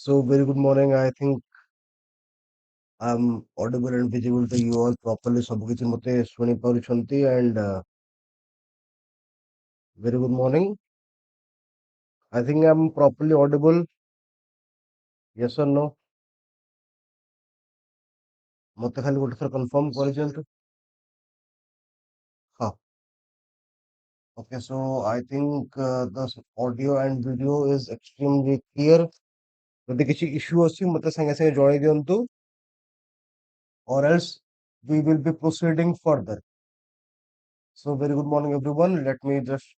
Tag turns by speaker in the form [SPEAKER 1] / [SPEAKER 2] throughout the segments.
[SPEAKER 1] So very good morning. I think I'm audible and visible to you all properly. ସବୁ କିଛି ମୋତେ ଶୁଣି ପାରୁଛନ୍ତି and very good morning. I think I'm properly audible. Yes or no? ମୋତେ ଖାଲି ଗୋଟେ ଥର confirm କରିଦିଅନ୍ତୁ. ହଁ. Okay, so I think the audio and video is extremely clear. ଯଦି କିଛି issue ଅଛି ମୋତେ ସାଙ୍ଗେ ସାଙ୍ଗେ ଜଣେଇ ଦିଅନ୍ତୁ or else we will be proceeding further. So very good morning everyone. Let me just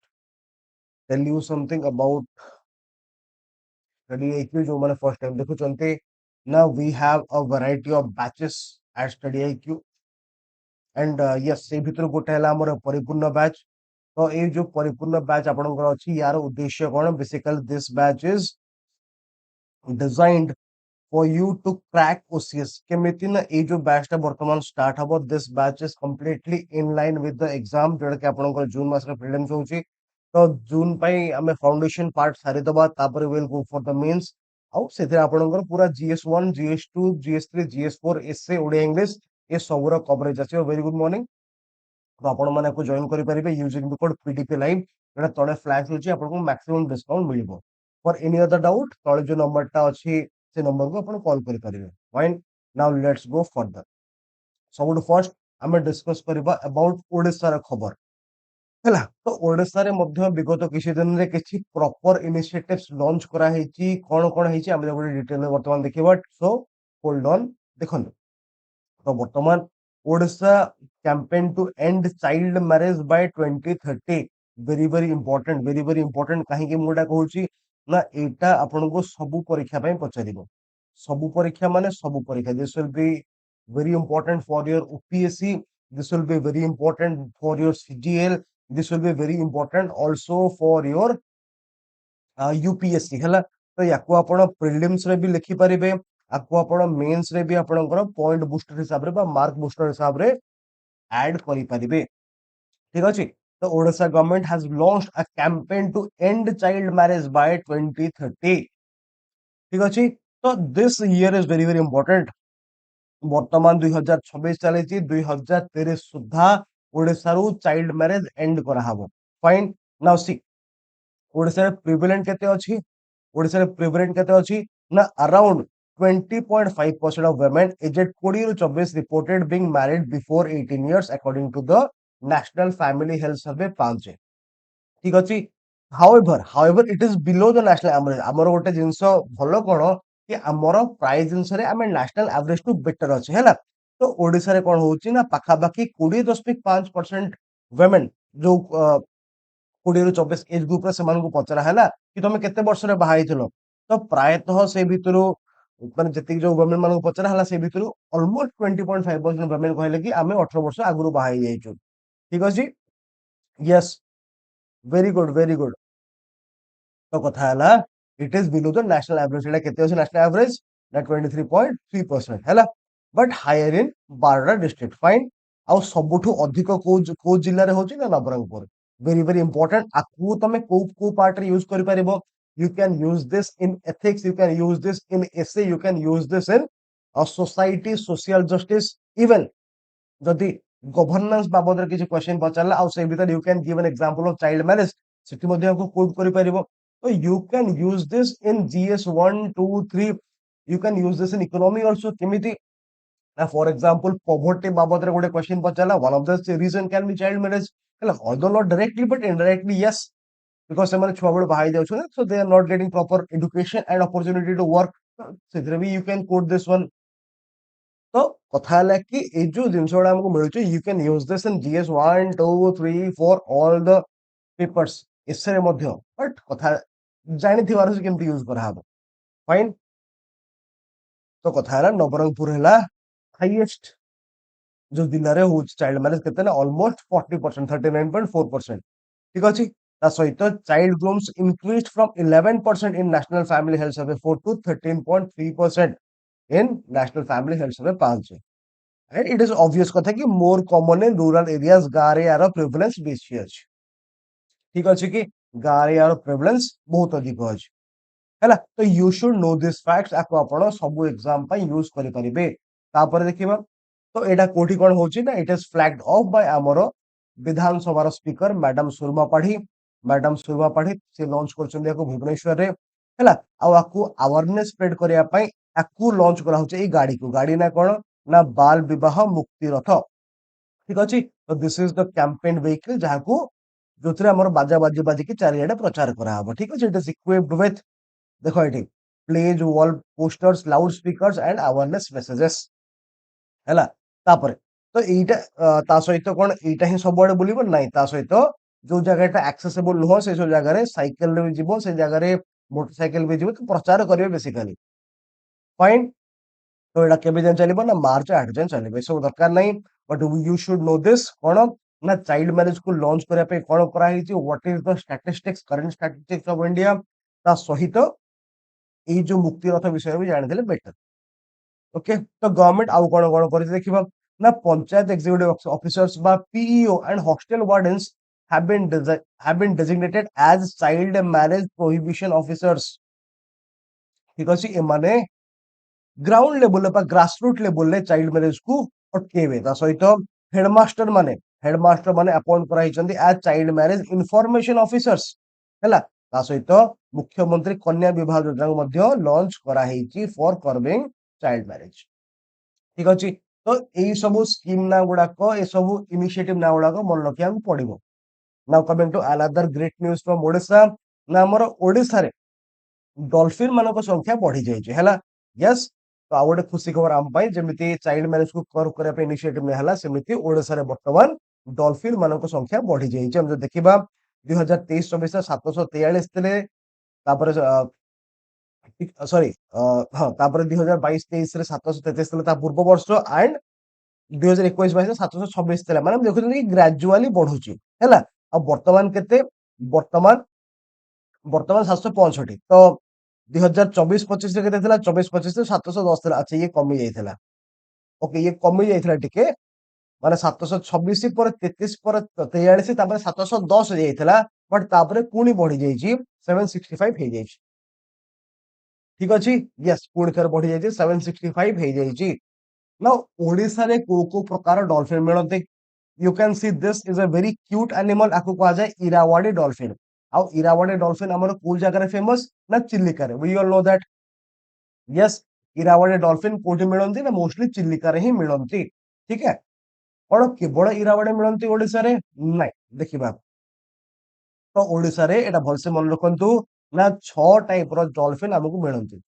[SPEAKER 1] tell you something about StudyIQ जो first time देखुଛନ୍ତି. Now we have a variety of batches at StudyIQ and yes से भितर गोटे है हमर परिपूर्ण batch तो ये जो परिपूर्ण बैच आपनकर अछि यार उद्देश्य कोन basically this batch is designed for you to crack OCS केमिति ना ये जो बैच टा वर्तमान स्टार्ट हबो this batch is completely in line with the exam जोड़ा कि आपनकर जून मास रे प्रीलिम्स होची तो जून पई हमें फाउंडेशन पार्ट सारी दबा तापर will go for the mains आउ सेथे आपनकर पूरा GS1 GS2 GS3 GS4 S A Odia English ये सबरो कवरेज अछि वेरी गुड मॉर्निंग तो आपण माने को जॉइन करि परिबे using the code PDP live एटा तळे फ्लैश होची आपनको मैक्सिमम डिस्काउंट मिलिबो फॉर एनी अदर डाउट तळे जो नंबर टा अछि से नंबर को आपण कॉल करि परिबे fine now let's go further सबटु फर्स्ट हमें डिस्कस करबा अबाउट ओडिसा रा खबर हैला तो ओडिसा रे मध्य विगत किछि दिन रे किछि प्रॉपर इनिशिएटिव्स लॉन्च करा हेची कोन कोन हेची हम गोटे डिटेल में वर्तमान देखिबा सो होल्ड ऑन देखन तो वर्तमान Odisha campaign to end child marriage by 2030 very important काहे कि मुडा कहूची ना एटा आपन को सब परीक्षा पय पचारिबो सब परीक्षा माने सब परीक्षा this will B very important for your OPSC this will be very important for your CGL this will be very important also for your UPSC हैला तो याको आपण प्रीलिम्स रे भी लिखि परिबे आको आपण मेंस रे भी आपणकर पॉइंट बूस्टर हिसाब रे बा मार्क बूस्टर हिसाब रे ऐड करि परिबे ठीक अछि तो Odisha government has launched a campaign to end child marriage by 2030 ठीक अछि तो this year is very important वर्तमान 2026 चलेछि 2030 सुधा ओडिसा रु चाइल्ड मैरिज एंड करा हबो फाइन नाउ सी ओडिसा रे प्रिवेलेंट केते अछि ओडिसा रे प्रिवेलेंट केते अछि ना around 20.5% of women aged 20 to 24 reported being married before 18 years according to the National Family Health Survey 5 ठीक अछि however it is below the national average हमर गोटे जिंस भलो कोन कि हमर प्राइस जिंस रे हम नेशनल एवरेज टू बेटर अछि हैला तो ओडिसा रे कोन होउची ना पाखा बाकी 20.5% women जो 20 ରୁ 24 एज ग्रुप रे समान को पचरा हैला कि तुम केते वर्ष रे बाहाई थिलो तो प्रायतः से भितरु माने जति जो वुमेन मान को पचरा हला से भितरु ऑलमोस्ट 20.5% वुमेन कहले कि हमें 18 वर्ष आगुरु बाहाई जाइछु ठीक अछि यस वेरी गुड तो कथा हला it is below the national average एटा केते अछि नेशनल एवरेज ना 23.3% हैला but higher in Barada district fine आ सबुठु अधिक को जिल्ला रे होची ना Nabarangpur very important akku tame ko part re use kari paribo you can use this in ethics you can use this in essay you can use this in a society social justice even jodi governance babod re kichi question pachala au se bhitar you can give an example of child marriage seti madhya ko quote kari paribo so you can use this in GS 1 2 3 you can use this in economy also kimiti for example poverty babod re gote question pachala one of the reason can be child marriage although not directly but indirectly yes because ସେମାନେ ଛୁଆ ବେଳୁ ବାହାଇ ଯାଉଛନ୍ତି so they are not getting proper education and opportunity to work ସେଥିରେ ବି you can quote this one तो କଥା ହେଲା କି ଏ ଯୋଉ ଜିନିଷ ଗୁଡା ଆମକୁ ମିଳୁଛି you can use this in GS 1 2 3 4 all the papers ଏସରେ ମଧ୍ୟ but କଥା ଜାଣିଥିବାର ସେ କେମିତି ୟୁଜ କରାହବ ଫାଇନ तो କଥା ହେଲା ନବରଙ୍ଗପୁର ହେଲା ହାଇଏଷ୍ଟ जो जिल्ला रे होच चाइल्ड मैरिज केते ना ऑलमोस्ट 40% 39.4% ठीक अछि ता सहित child grooms increased from 11% in national family health survey 4 to 13.3% in national family health survey 5 and it is obvious कथा कि more common in rural areas गारे यार प्रिविलेंस बेसी अछि ठीक अछि कि गारे यार प्रिविलेंस बहुत अधिक अछि हैला तो you should know this facts आपको आपण सब एग्जाम पे यूज करि परिबे तापर देखिबा तो एटा कोठी कोन होची ना it is flagged off by आमरो विधानसभा स्पीकर मैडम सुरमा पाढ़ी से लॉन्च करछन देखो भुवनेश्वर रे हैला आकु अवेयरनेस स्प्रेड करिया पई आकु लॉन्च करा होचे ए गाड़ी को गाड़ी ना कोन ना बाल विवाह मुक्ति रथ ठीक अछि तो this is the campaign vehicle जाहाकू जोथरे हमर बाजा बाजी बाजी के चारियाडे प्रचार करा हबो ठीक अछि इट इज इक्विप्ड विथ देखो एठी pledge wall posters loud speakers and awareness messages हैला तापरे तो एटा ता सहित कोन एटा ही सबडे बुलिबो नाही ता सहित जो जगहटा एक्सेसिबल नुह से जो जगह रे साइकिल रे जीवो से जगह रे मोटरसाइकिल भी जीवो तो प्रचार करिवे बेसिकली फाइन तो एटा केबे जन चलिबो ना मार्च 8 जन चलिबो सब दरकार नाही but you should know this कोन ना चाइल्ड मैरिज को लॉन्च करिया पे कोन करा हिची what is the statistics current statistics of India ता सहित ए जो मुक्ति रथ विषय भी जानि देले बेटर ओके तो गवर्नमेंट आउ कोन करि देखिबा ना पंचायत एग्जीक्यूटिव ऑफिसर्स बा PEO and hostel wardens have been designated as child marriage prohibition officers ठीक अछि एमाने ग्राउंड लेवल पर ग्रासरूट लेवल ले चाइल्ड मैरिज को अटकेबे ता सहित हेडमास्टर माने अपॉइंट करा हिचंदी as child marriage information officers हैला ता सहित मुख्यमंत्री कन्या विवाह योजना मध्ये लॉन्च करा हिची फॉर कर्बिंग चाइल्ड मैरिज ठीक अछि तो एई सब स्कीम ना गुडा को ए सब इनिशिएटिव ना गुडा को मन रखिया पड़िबो now coming to another great news from Odisha ना हमर ओडिशा रे डॉल्फिन मानक संख्या बढ़ी जाइए है यस तो आ गोटे खुशी खबर आम जमी चाइल्ड मैरिज को कर करने इनिशिएटिव निहला सेमती ओडिशा रे वर्तमान डॉल्फिन मानक संख्या बढ़ी जाइए हम जो देखिबा 2023-24 743 थिले तापर सॉरी हां तापर 2022-23 रे 733 थिले ता पूर्व वर्ष एंड 2021-22 726 थिला माने देखुछन कि ग्रेजुअली बढ़ुची हैला आ वर्तमान केते वर्तमान वर्तमान 765 तो 2024-25 रे केते थिला 24-25 रे 710 थिला अच्छा ये कमी जाइथिला ओके ये कमी जाइथिला टिके माने 726 पर 33 पर 43 तापर 710 जाइथिला बट तापर पुनी बढ़ी जाइची 765 हे जाइची ठीक अछि यस पुनी थर बढ़ी जाइची 765 हे जाइची ना ओडिसा रे को प्रकार डॉल्फिन मिलते you can see this is a very cute animal आपको कहा जाए इरावाडी डॉल्फिन ଆଉ ଇରାୱାଡି ଡଲଫିନ ଆମର କୋଉ ଜାଗାରେ ଫେମସ ନା ଚିଲିକାରେ we all know that yes Irrawaddy dolphin କୋଉଠି ମିଳନ୍ତି ନା ମୋଷ୍ଟଲି ଚିଲିକାରେ ହିଁ ମିଳନ୍ତି ଠିକ है କଣ କେବଳ ଇରାୱାଡି ମିଳନ୍ତି ଓଡିଶାରେ ନାଇଁ ଦେଖିବା ତ ଓଡିଶାରେ ଏଟା ଭଲସେ ମନେ ରଖନ୍ତୁ ନା 6 ଟାଇପ ର ଡଲଫିନ ଆମକୁ ମିଳନ୍ତି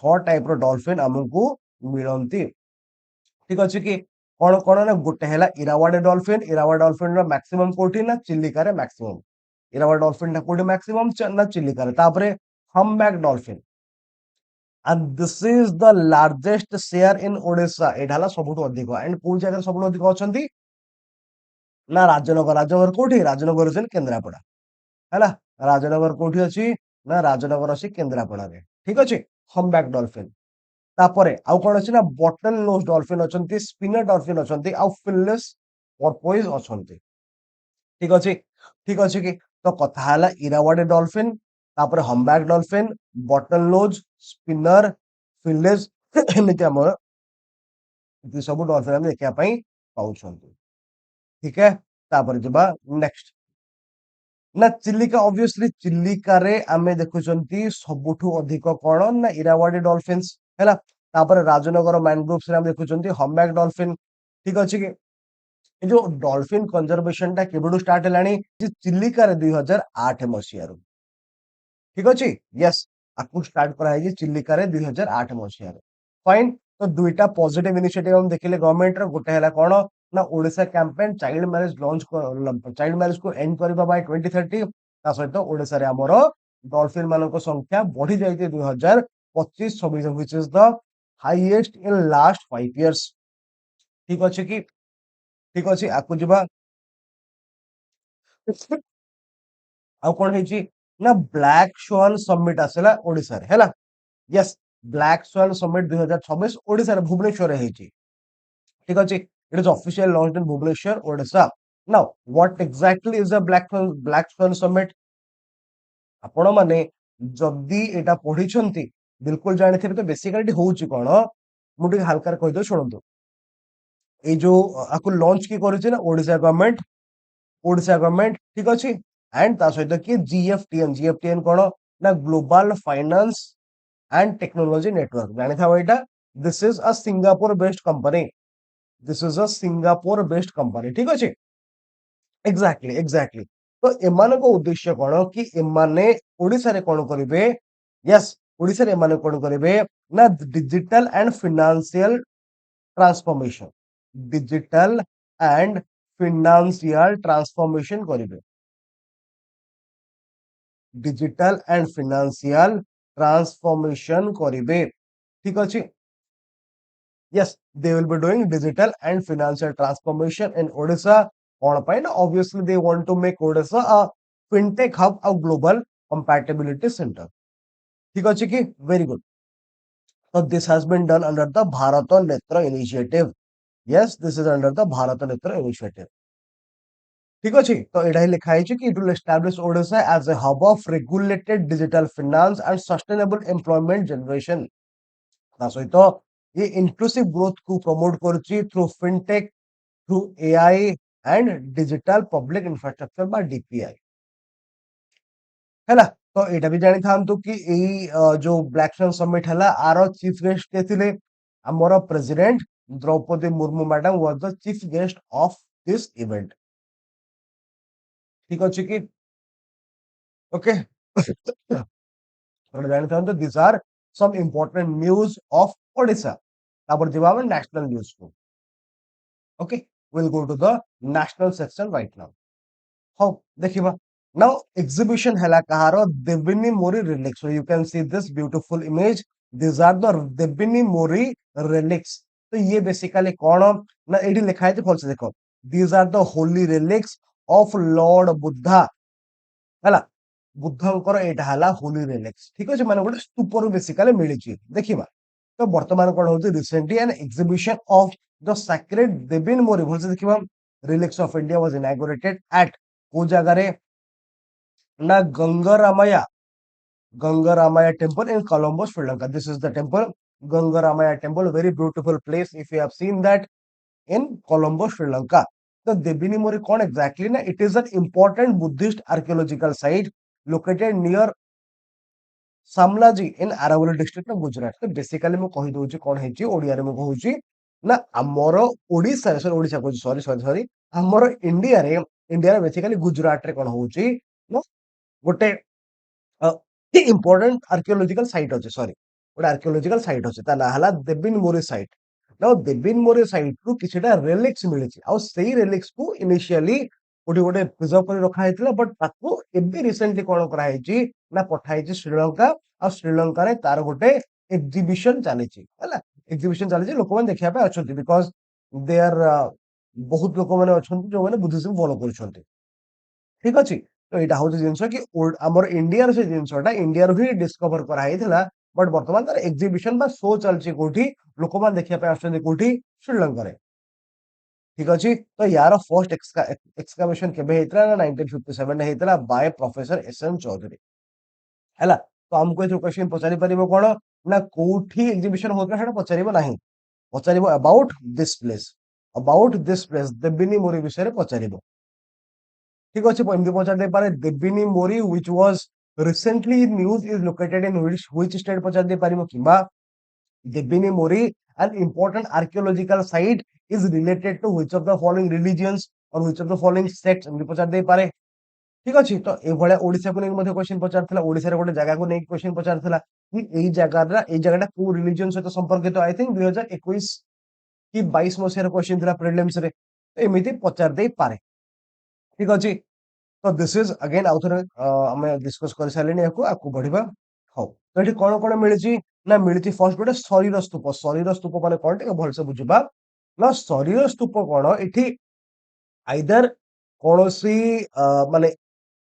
[SPEAKER 1] 6 ଟାଇପ ର ଡଲଫିନ ଆମକୁ ମିଳନ୍ତି ଠିକ ଅଛି କି କଣ ନା ଗୋଟେ ହେଲା ଇରାୱାଡି ଡଲଫିନ ର मैक्सिमम कोठी ना चिलिका रे मैक्सिमम इरावा डॉल्फिन कोठी मैक्सिमम ना चिलिका रे तापरे humpback dolphin and this is the largest share in Odisha एठाला सबुठु अधिक एंड कोन जगह सबुठु अधिक अछंती ना राजनगर कोठी राजनगर जन केंद्रापड़ा हैला राजनगर कोठी अछि ना राजनगर अछि केंद्रापड़ा रे ठीक अछि हम्बैक डॉल्फिन तापरे आउ कोन अछि ना बटल नोज डॉल्फिन अछंती स्पिनर डॉल्फिन अछंती आउ फिनलेस porpoise अछंती ठीक अछि कि तो कथा हला इरावाडी डॉल्फिन तापर हम्बैक डॉल्फिन बटल नोज स्पिनर फिनलेस एमिति हमर इति सब डॉल्फिन हम देखिया पई पाउछंती ठीक है तापर जबा नेक्स्ट ना चिलिका ऑब्वियसली चिलिका रे आमे देखुचंती सबुठु अधिक कोन ना इरावाडी डॉल्फिन्स हैला तापर राजनगर मैनग्रोव्स रे हम देखुचंती हम्बैक डॉल्फिन ठीक अछि कि ए जो डॉल्फिन कंजर्वेशन टा केबडू स्टार्ट हेलानी चिलिका रे 2008 मसिया रो ठीक अछि यस आकु स्टार्ट करा है चिलिका रे 2008 मसिया रे फाइन तो दुईटा पॉजिटिव इनिशिएटिव हम देखिले गवर्नमेंट रो गोटे हला कोन ना Odisha campaign child marriage launch child marriage को एंड करबा बाय 2030 ता सहित ओडिशा रे हमरो डॉल्फिन मानको संख्या बढ़ी जाइते 2025-26 which is the highest in last 5 years ठीक अछि कि ठीक अछि आकु जबा आ कोन हेची ना ब्लैक स्वान समिट आसला ओडिसा रे हैला yes Black Swan Summit 2026 Odisha रे भुवनेश्वर रे हेची ठीक अछि it is official launched in Bhubaneswar Odisha now what exactly is the Black Swan Summit आपण माने जदि एटा पढ़िछंती बिल्कुल जानिथिबे तो बेसिकली होउची कोन मु टिके हल्का कहि दो शुणंतु ए जो आकु लॉन्च की करिछि ना ओडिशा गवर्नमेंट ठीक अछि एंड ता सहित कि जीएफटीएन कोन ना global finance and technology network जानि था एटा this is a Singapore based company ठीक अछि एग्जैक्टली तो एमान को उद्देश्य कोन कि एमाने ओडिसा रे कोन करिवे यस ओडिसा रे एमाने कोन करिवे ना digital and financial transformation digital and financial transformation करिवे डिजिटल एंड फाइनेंशियल ट्रांसफॉर्मेशन करिवे ठीक अछि yes they will be doing digital and financial transformation in Odisha on point obviously they want to make Odisha a fintech hub a global compatibility center ठीक अछि कि very good so this has been done under the Bharat Netra initiative yes this is under the Bharat Netra initiative ठीक अछि तो एडा ही लिखा है कि it will establish Odisha as a hub of regulated digital finance and sustainable employment generation ता सहित ये इंक्लूसिव ग्रोथ को प्रमोट करूची through fintech through AI and digital public infrastructure बा डीपीआई हैला तो एटा भी जानि थांतु कि एई जो ब्लैक स्वन समिट हैला आरो चीफ गेस्ट के थिले हमर president Droupadi Murmu madam was the chief guest of this event ठीक अछि कि ओके तो जानि थांतु this are some important news of Odisha तापर जिबा हम नेशनल न्यूज को okay we'll go to the national section right now how देखिबा now exhibition hela kaharo Devnimori relics so you can see this beautiful image these are the Devnimori relics तो ये basically कौन ना AD लिखा है false देखो these are the holy relics of Lord Buddha हला बुद्धंकर एटा हला होली relics ठीक अछि माने गोटे स्तूप रु बेसिकली मिलिछि देखिबा तो वर्तमान कोन होती recently an exhibition of the sacred Devnimori भलसे देखिबा relics of India was inaugurated at को जगह रे ना Gangaramaya temple in Colombo Sri Lanka this is the temple Gangaramaya temple very beautiful place if you have seen that in Colombo Sri Lanka the Devnimori कौन exactly ना it is an important Buddhist archaeological site located near Shamlaji in Aravalli district of Gujarat तो basically मु कहि दोछि कोन हेछि ओडिया रे मु कहूछि ना हमर Odisha sorry Odisha को सॉरी हमर इंडिया रे बेसिकली गुजरात रे कोन होछि ना गोटे इंपोर्टेंट आर्कियोलॉजिकल साइट अछि सॉरी गोटे आर्कियोलॉजिकल साइट अछि ता ना हला देबिन मोरी साइट ना देबिन मोरी साइट रु किछटा रेलिक्स मिलिछि आ सेही रेलिक्स को इनिशियली गोटे गोटे प्रिजर्व कर रखा हैतिला बट ताको एबे रिसेंटली कोन करा हैछि ना पठाइछि श्रीलंका आ श्रीलंका रे तार गोटे एग्जीबिशन चलीछि हला एग्जीबिशन चलीछि लोक माने देखिया पे अछंती बिकॉज़ दे आर बहुत लोक माने अछंती जो माने बुद्धिज्म फॉलो करछंती ठीक अछि तो एटा होछि जिंस कि हमर इंडिया रे से जिंसटा इंडिया रो ही डिस्कवर करा हैतिला बट वर्तमान तार एग्जीबिशन बा शो चलछि कोठी लोक माने देखिया पे अछंती कोठी श्रीलंका रे ठीक अछि तो यार फर्स्ट एक्सकवेशन केबे हेतला ना 1957 ने हेतला बाय प्रोफेसर एसएन चौधरी हैला तो हमको ए क्वेश्चन पचारि परिबो कोन ना कोठी एग्जीबिशन होतला सेटा पचारिबो नाही पचारिबो about this place Devnimori विषय रे पचारिबो ठीक अछि एमदी पचार दे पारे Devnimori which was recently news is located in which state पचार दे परिबो किबा Devnimori an important archaeological site is related to which of the following religions or which of the following sects एमदी पचार दे पारे ठीक अछि तो ए भले ओडिसा को नेक मध्ये क्वेश्चन पचारथिला ओडिसा रे गोटे जगह को नेक क्वेश्चन पचारथिला कि एई जगहटा को रिलीजन सहित संपर्कित आई थिंक 2021 कि 22 मसिया रे क्वेश्चन थिला प्रीलिम्स रे एमिति पचार दे पारे ठीक अछि तो दिस इज अगेन आउथर हमें डिस्कस कर सालेनी आकु बढ़िबा हो तो एठी कोन कोन मिलिछि ना मिलिछि फर्स्ट गोटे शरीर स्तूप माने कोन टे भलसे बुझिबा ना शरीर स्तूप कोन एठी आइदर कोनोसी माने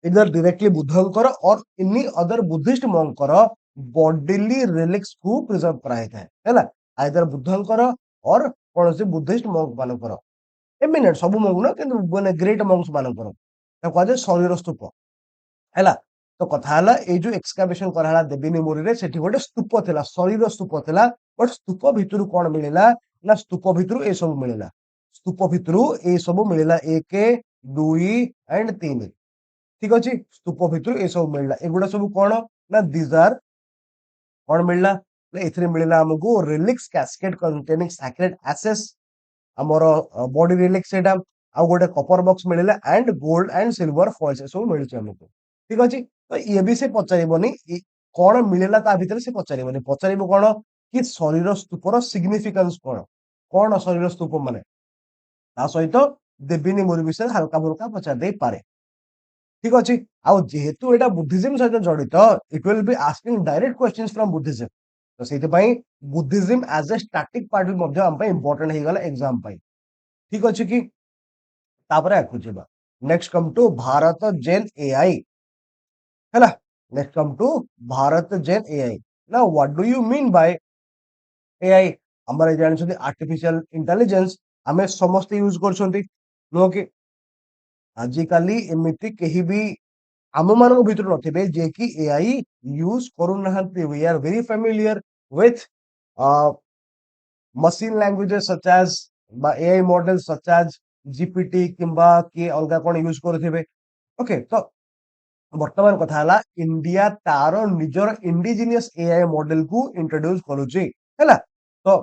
[SPEAKER 1] इधर डायरेक्टली बुद्धंकर और इनी other Buddhist Makar bodily relics को प्रिजर्व कराई था हैला आइदर बुद्धंकर और कोनोसी बुद्धिस्ट मंक मानकर एमिनेंट सब मंक न किंतु माने ग्रेट मंक्स मानकर ता कहजे शरीर स्तूप हैला तो कथा हला ए जो एक्सकावेशन कराला देबिनीमुरी रे सेठी गोटे स्तूप थिला शरीर स्तूप थिला बट स्तूप भितरु कोन मिलिला ना स्तूप भितरु ए सब मिलिला स्तूप भितरु ए सब मिलिला 1 2 एंड 3 ठीक अछि स्तूप भितरु ए सब मिलिला एगुडा सब कोन ना दीज आर कोन मिलिला एथरे मिलिला हमकु relics casket containing sacred ashes हमर बॉडी रिलिक्स सेटा आ गोटे कॉपर बॉक्स मिलिला and gold and silver foils ए सब मिलि हमकु ठीक अछि तो ये भी से पचारिबोनी कोन मिलिला ता भितर से पचारिबोनी पचारिबो कोन कि शरीर स्तूपर सिग्निफिकेंस कोन कोन शरीर स्तूप माने ता सहित देबिनी मोरी विषय हल्का फुल्का पचार दे पारे ठीक अछि आ जेहेतु एटा बुद्धिज्म सहित जड़ित it will be asking direct questions from Buddhism तो सेति पई Buddhism as a static part मध्य हम पई इंपोर्टेंट हे गला एग्जाम पई ठीक अछि कि तापरे आकु जेबा next come to Bharat Gen AI हैला next come to Bharat Gen AI now what do you mean by AI हमर जानि छथि आर्टिफिशियल इंटेलिजेंस हमें समस्त यूज कर छथि नो कि आजि काली एमिति केही भी आम मान भीतर नथिबे जे कि एआई यूज करू नहंती we are very familiar with machine languages such as AI model such as GPT किंबा के अलगा कोन यूज करथिबे ओके तो वर्तमान कथा हला इंडिया तारो निजर इंडिजिनियस एआई मॉडल को इंट्रोड्यूस करूची हैला तो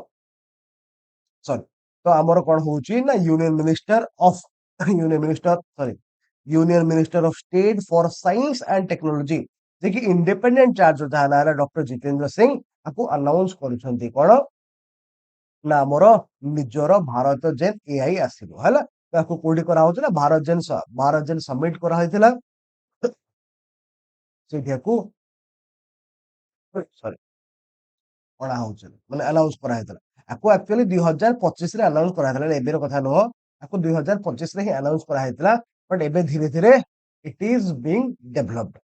[SPEAKER 1] सॉरी तो हमर कोन होची ना union minister of state for science and technology जे कि इंडिपेंडेंट चार्ज थाना डॉक्टर जितेंद्र सिंह आपको अनाउंस करूछंती कोन ना हमर निजर भारत जेन एआई आसीबो हैला ताको कोडी करा होतला भारत जेन सबमिट करा होइतला सेठियाकू सॉरी कणा होउछ माने अनाउंस करा हेतला आको एक्चुअली 2025 रे अनाउंस करा हेतला एबेर कथा न आको 2025 रे ही अनाउंस करा हेतला बट एबे धीरे धीरे इट इज बीइंग डेवलप्ड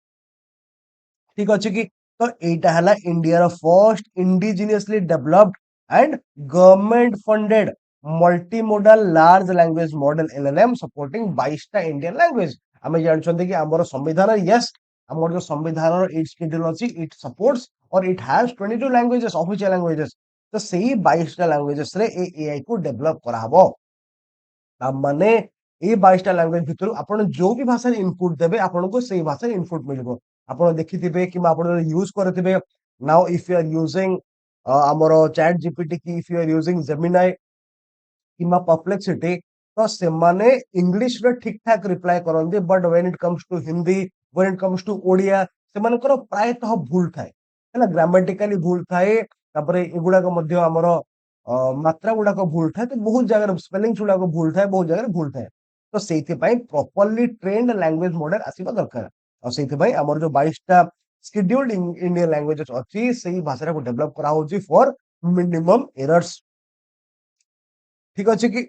[SPEAKER 1] ठीक अछि कि तो एटा हला इंडिया रो first indigenously developed and government funded multi model large language model LLM supporting 22 टा इंडियन लैंग्वेज हमें जानछन्ते कि हमर संविधान यस हमर जो संविधान रो इट शेड्यूल अछि इट सपोर्ट्स और it has 22 languages official languages तो सही 22 टा लैंग्वेजेस रे एआई को डेवलप करा हबो माने ए 22 टा लैंग्वेज भितर आपण जो भी भाषा इनपुट देबे आपण को सही भाषा इनपुट मिलबो आपण देखिथिबे कि आपण यूज करथिबे now if you are using हमर चैट जीपीटी की if you are using Gemini किमा परप्लेक्सिटी तो से माने इंग्लिश रे ठीक ठाक रिप्लाई करंदी but when it comes to Hindi when it comes to Odia से मानकर प्रायतः भूल थाए हैला ग्रामेटिकली भूल थाए तापरे एगुडा को मध्य हमर मात्रा गुडा को भूल थाए तो बहुत जगह स्पेलिंग गुडा को भूल थाए बहुत जगह भूल थाए तो सेथि पई प्रॉपर्ली ट्रेन्ड लैंग्वेज मॉडल आसीबा दरकार और सेथि पई हमर जो 22 टा शेड्यूल्ड इंडियन लैंग्वेजेस अछि सही भाषा को डेवलप करा होची फॉर मिनिमम एरर्स ठीक अछि कि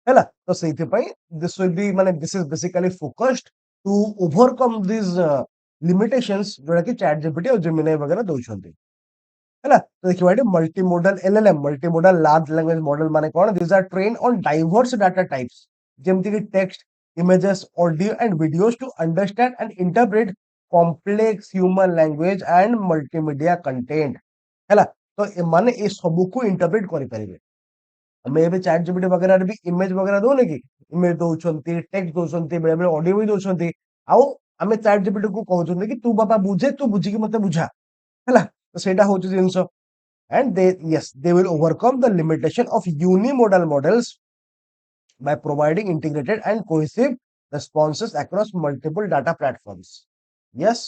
[SPEAKER 1] हैला तो सेथि पई दिस विल बी माने this is basically focused to overcome this limitations जोड़ा कि चैट जीपीटी और जेमिनी वगैरह दोछंती हैला तो देखियो एटी multi modal LLM multi model large language model माने कोन this are train on diverse data types जेमति कि text images audio and videos to understand and interpret complex human language and multimedia content हैला तो ए माने ए सब को इंटरप्रेट करि परिबे हमें एबे चैट जीपीटी वगैरह रे भी इमेज वगैरह दोने कि इमेज दोछंती टेक्स्ट दोछंती बेले बेले ऑडियो भी दोछंती आउ हमें चैट जीपीटी को कहउछंती कि तू बाबा बुझे तू बुझी कि मते बुझा हैला तो सेटा होछ जिंस and they will overcome the limitation of unimodal models by providing integrated and cohesive responses across multiple data platforms yes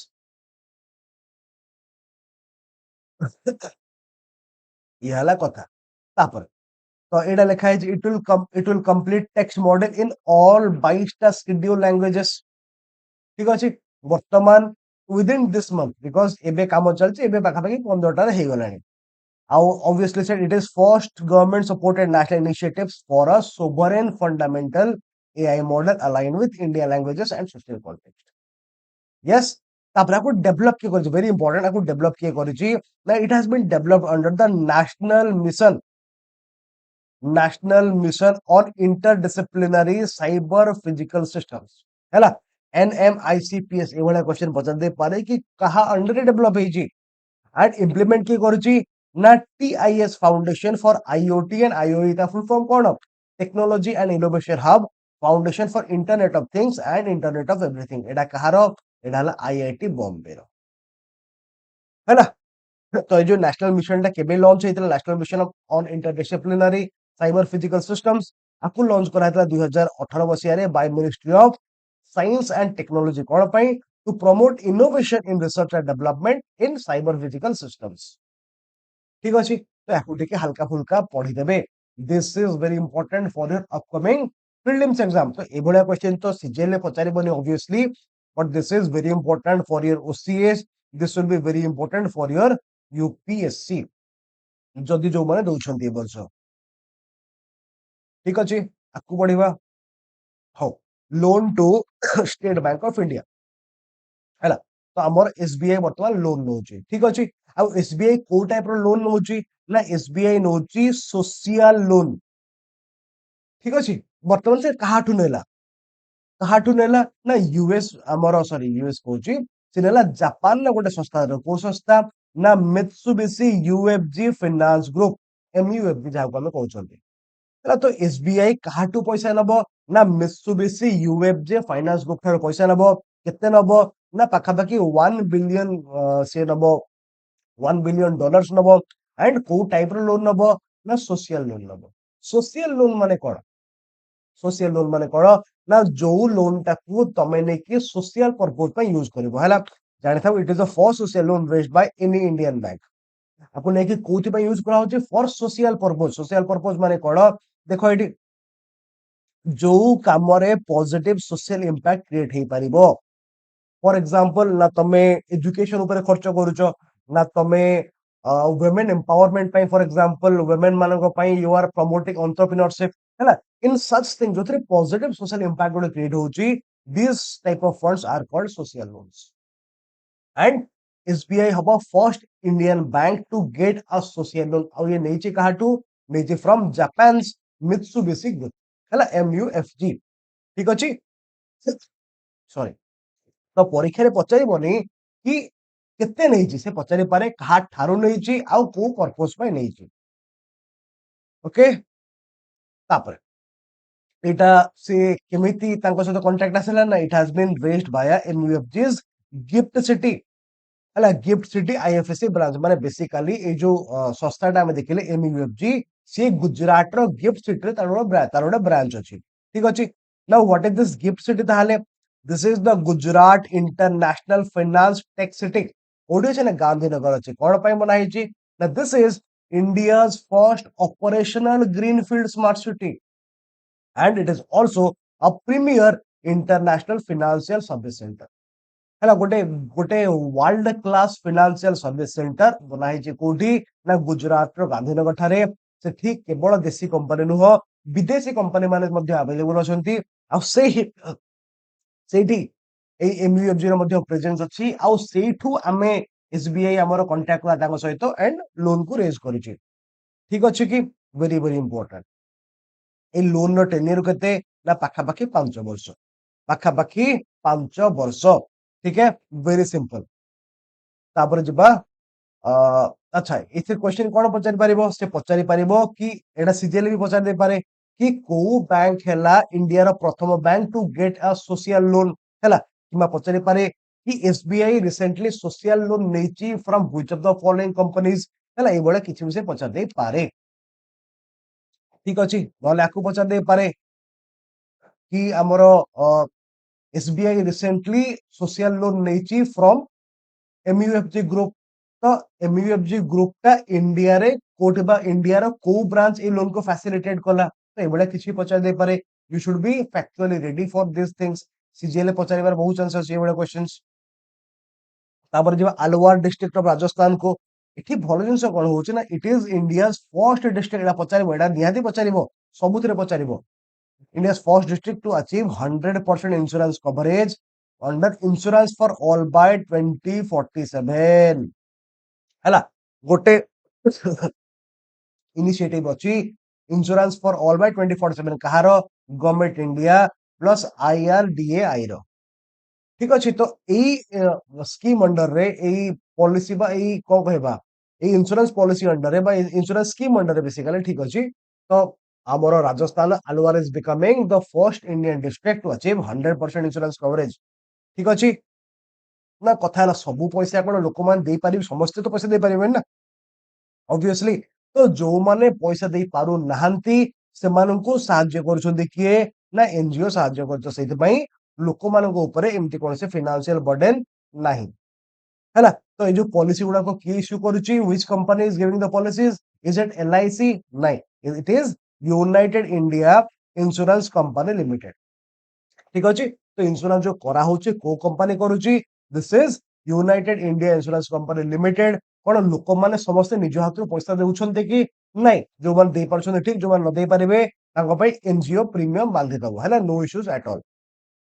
[SPEAKER 1] ये हला कथा तापर तो एडा लिखा है it will complete text model in all 22 टा scheduled languages ठीक अछि वर्तमान within this month because एबे काम चलछि एबे पाखा पाखी 15 टा हे गलानी obviously said it is first government supported national initiatives for a sovereign fundamental AI model aligned with Indian languages and social context. Yes, तापर आपको डेवलप किए करिछि वेरी इंपोर्टेंट आपको डेवलप किए करिछि ना it has been developed under the national mission on interdisciplinary cyber physical systems हैला NMICPS एभलिया क्वेश्चन पचार दे पारे कि कहा अंडर डेवलप हेजी एंड इंप्लीमेंट की करूची ना TIS foundation for IoT and IoE ता फुल फॉर्म कोन technology and innovation hub foundation for internet of things and internet of everything एडा कहारो एडा हला IIT बॉम्बे रो है ना। तो ये जो नेशनल मिशन टा केबे लॉन्च होइतला national mission on interdisciplinary cyber physical systems आपको लॉन्च करा था 2018 मसीह रे by ministry of science and technology कोन पई to promote innovation in research and development in cyber physical systems ठीक अछि तो याकू टिके हल्का फुल्का पढी देबे this is very important for your upcoming prelims exam तो एभलिया क्वेश्चन तो सीजीएल ले पचारिबनी obviously but this is very important for your OCS this will be very important for your UPSC जदि जो माने दउछन्ती ए वर्ष ठीक अछि आकु बढ़िबा हो loan to State Bank of India हैला तो हमर SBI वर्तमान लोन नउची ठीक अछि आ SBI को टाइप रो लोन नउची ना SBI नउची सोशल लोन ठीक अछि वर्तमान से काहाठु नेला ना यूएस हमर सॉरी यूएस कहूची से नेला जापान ना गोटे संस्था रो को संस्था ना Mitsubishi UFG finance group MUFG जाको हम कहउछन्ती ହେଲା ତ SBI କାହାଠୁ ପଇସା ନବ ନା ମିତ୍ସୁବିଶି UFJ ଫାଇନାନ୍ସ ଗ୍ରୁପ ଠାରୁ ପଇସା ନବ କେତେ ନବ ନା ପାଖାପାଖି 1 ବିଲିୟନ ସେ ନବ $1 ବିଲିୟନ ନବ एंड କୋଉ ଟାଇପ ର ଲୋନ ନବ ନା सोशल लोन नब सोशल लोन माने कोन सोशल लोन माने कोन ना जो लोन टाकू तमे नै कि सोशल पर्पस पे यूज करबो हला जानि थाउ it is the first social loan raised by any Indian bank आपको नै कि कोथि पे यूज करा होची फॉर सोशल पर्पस माने कोन देखो एटी जो कामरे पॉजिटिव सोशल इंपैक्ट क्रिएट हे परिबो फॉर एग्जांपल ना तमे एजुकेशन ऊपर खर्च करूचो ना तमे वुमेन एम्पावरमेंट पई फॉर एग्जांपल वुमेन मानको पई यू आर प्रमोटिंग एंटरप्रेन्योरशिप हैला इन सच थिंग जोथरे पॉजिटिव सोशल इंपैक्ट गोटे क्रिएट होची this type of funds are called social loans and SBI हबो first Indian bank to get a social loan और ये नैची काहाटू नैची फ्रॉम जापान्स मित्सुबिशी ग्रुप हैला MUFG ठीक अछि सॉरी तो परीक्षा रे पचारिबनी कि केते नैची से पचारि पारे कहा ठारू नैची आ को पर्पस पे नैची ओके तापर एटा से केमिति तांको सहित कांटेक्ट आसेला ना it has been raised by MUFG's gift city हला गिफ्ट सिटी IFSC ब्रांच माने बेसिकली ए जो संस्थाटा हम देखिले MUFG से गुजरात रो गिफ्ट सिटी तारो ब्रांच अछि ठीक अछि now what is this gift city ताहाले this is the Gujarat international finance tech city Odisha ने गांधीनगर अछि कोन पय बना हिची ना this is India's first operational greenfield smart city and it is also a premier international financial service center हैला गोटे world class financial service centre बनाई जे कोठी ना गुजरात रो गांधीनगर ठारे से ठीक केवल देशी कंपनी नुह विदेशी कंपनी माने मध्ये अवेलेबल अछंती आ सेठी ए MUFG रो मध्ये प्रेजेंस अछि आ सेठू हमें SBI हमरो कांटेक्ट ला ताको सहित एंड लोन को रेज करिछि ठीक अछि कि वेरी वेरी इंपोर्टेंट ए लोन रो टेन्योर केते ना पाखापाखी 5 वर्ष पाखापाखी 5 वर्ष ठीक है वेरी सिंपल तापर जिबा अच्छा इथे क्वेश्चन कोन पचारि परिबो से पचारि परिबो कि एडा सीजीएल भी पचारि दे पारे कि को बैंक हैला इंडिया रो प्रथम bank to get a social loan हैला किमा पचारि पारे कि SBI रिसेंटली सोशल लोन नेची from which of the following companies हैला ए बडा किछि विषय पचारि दे पारे ठीक अछि नले आकु पचारि दे पारे कि हमरो SBI रिसेंटली सोशल लोन नेची फ्रॉम MUFG ग्रुप तो MUFG ग्रुप का इंडिया रे कोठ बा इंडिया रो को ब्रांच ए लोन को फैसिलिटेट कला तो ए बडा किछि पचार दे पारे you should be factually ready for this things CGL पचारिबार बहुत चांसेस ए बडा क्वेश्चंस तापर जे अलवार डिस्ट्रिक्ट ऑफ राजस्थान को इठी भलो जिंस कोन होची ना it is India's first district एडा पचारिबो एडा निहाती पचारिबो सबुथिरे पचारिबो India's first district to achieve 100% insurance coverage under insurance for all by 2047 हैला गोटे इनिशिएटिव अछि इंश्योरेंस फॉर ऑल बाय 2047 कहारो गवर्नमेंट इंडिया प्लस IRDAI रो ठीक अच्छे तो यही स्कीम अंडर रे यही पॉलिसी बा यही कौन कहबा यही इंश्योरेंस पॉलिसी अंडर रे बा इंश्योरेंस स्कीम अंडर रे बेसिकली ठीक अच्छे तो आमर Rajasthan Alwar is becoming the first Indian district to achieve 100% insurance coverage ठीक अच्छे ना कथा है सबू पैसा कौन लोक मैंने पारे समस्ते तो पैसा दे पारे ना ऑब्वियसली तो जो माने पैसा दे पारु नहांती सेमानंकु साहाय्य करूछन्ती किए ना एनजीओ साहाय्य करछ सेति पई लोक मानक ऊपर एमती कौन से फाइनेंशियल बर्डन नहीं है ना तो ये जो पॉलिसी गुडा को की इश्यू करूची which company is giving the policies is it LIC नहीं it is United India insurance company limited ठीक अछि तो इंश्योरेंस जो करा होची को कंपनी करूची this is United India insurance company limited कोन लोक माने समस्त निज हाथ पैसा देउछन्ते कि नहीं जो मान दे परछन्ते ठीक जो मान न दे परिबे तांको पई एनजीओ प्रीमियम बांधि दबो हैला नो इश्यूज एट ऑल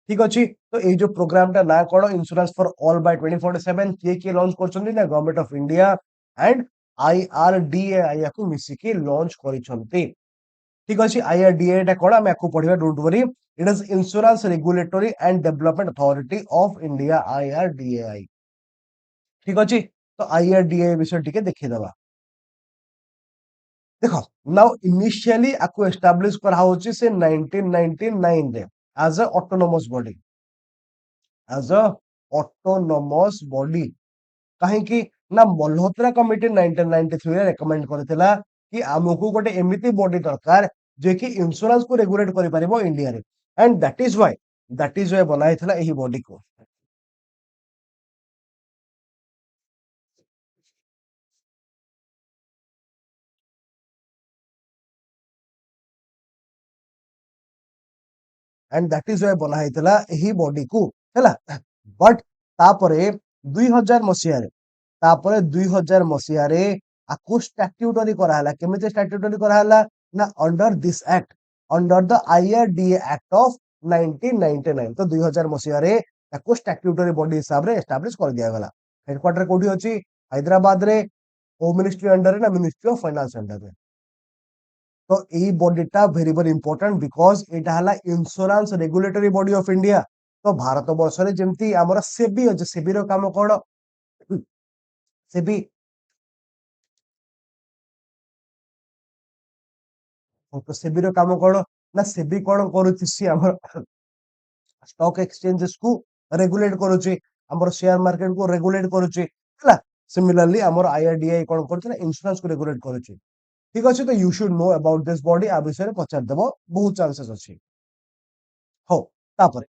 [SPEAKER 1] ठीक अछि तो ए जो प्रोग्राम टा ना कोन इंश्योरेंस फॉर ऑल बाय 2047 के लॉन्च करछन्ती ना government of India and IRDAI को मिसी के लॉन्च करिसन्ती ठीक अछि आईआरडीए टा कोन हम याकू पढिबा don't worry it is insurance regulatory and development authority of India IRDAI ठीक अछि तो आईआरडीए विषय टिके देखि दबा देखो नाउ इनिशियली आकु एस्टैब्लिश करा होची से 1999 रे as a autonomous body as a autonomous body कहीं की ना मल्होत्रा कमिटी 1993 रे रेकमेंड करथिला कि हमकु गोटे एमिति बॉडी दरकार जे कि इंश्योरेंस को रेगुलेट करि परिबो इंडिया रे एंड दैट इज व्हाई बनाइथिला एही बॉडी को एंड दैट इज व्हाई बनाइथिला एही बॉडी को हैला बट तापरे 2000 मसिया रे तापरे 2000 मसिया रे आकु स्टैट्यूटरी करा हला केमिति स्टैट्यूटरी करा हला ना under this act under the IRDA act of 1999 तो 2000 मसिया रे आकु स्टैट्यूटरी बॉडी हिसाब रे एस्टैब्लिश कर दिया गला हेडक्वार्टर कोठी अछि हैदराबाद रे होम मिनिस्ट्री अंडर रे ना मिनिस्ट्री ऑफ फाइनेंस अंडर रे तो এই বডিটা ভেরি ভেরি ইম্পর্টান্ট বিকজ এটা হলা insurance regulatory body of India তো ভারত বর্ষরে যেমতি আমার সেবি আছে সেবির কাম কোন সেবি তো সেবির কাম কোন না সেবি কোন କରୁଛି ସି ଆମର स्टॉक एक्सचेंजेस को रेगुलेट करूची हमर शेयर मार्केट को रेगुलेट करूची हला सिमिलरली हमर आईआरडीआई कोन करछ ना इंश्योरेंस को रेगुलेट करूची ठीक अछि तो you should know about this body आ विषय पचार देबो बहुत चांसेस अछि हो तापर